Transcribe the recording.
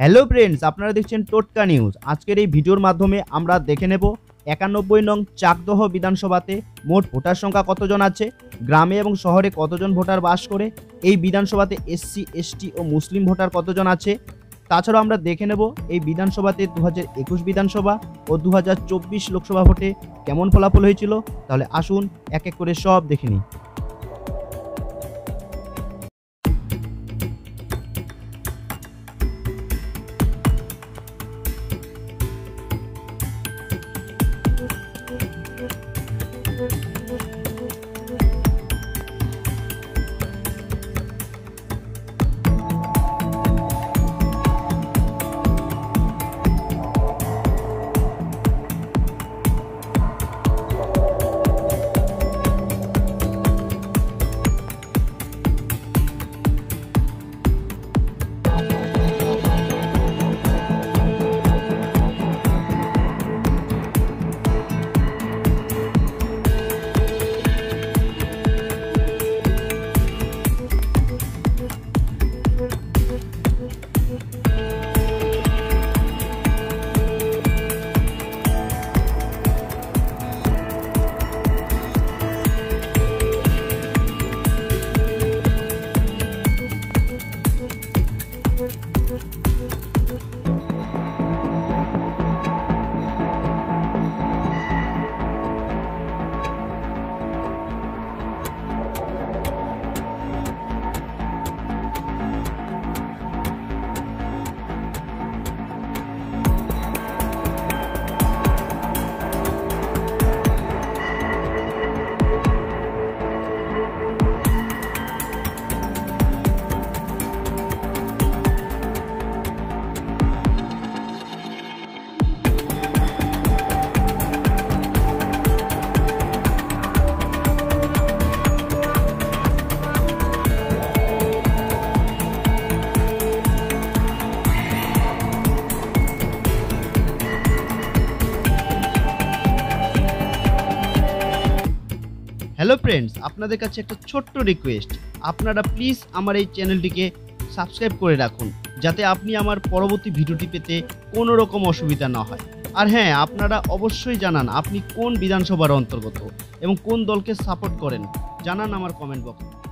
Hello friends, আপনারা দেখছেন টোটকা নিউজ। আজকের এই ভিডিওর মাধ্যমে আমরা দেখে নেব 91 নং চাকদহ বিধানসভাতে মোট ভোটার সংখ্যা কতজন আছে, গ্রামে এবং শহরে কতজন ভোটার বাস করে, এই বিধানসভাতে এসসি এসটি ও মুসলিম ভোটার কতজন আছে। তাছাড়াও আমরা দেখে নেব এই বিধানসভাতে 2021 বিধানসভা ও 2024 লোকসভা ভোটে কেমন ফলাফল হয়েছিল। তাহলে আসুন এক এক করে সব দেখে নিই। হ্যালো ফ্রেন্ডস, আপনাদের কাছে একটা ছোট্ট রিকোয়েস্ট, আপনারা প্লিজ আমার এই চ্যানেলটিকে সাবস্ক্রাইব করে রাখুন, যাতে আপনি আমার পরবর্তী ভিডিওটি পেতে কোনো রকম অসুবিধা না হয়। আর হ্যাঁ, আপনারা অবশ্যই জানান আপনি কোন বিধানসভার অন্তর্গত এবং কোন দলকে সাপোর্ট করেন, জানান আমার কমেন্ট বক্সে।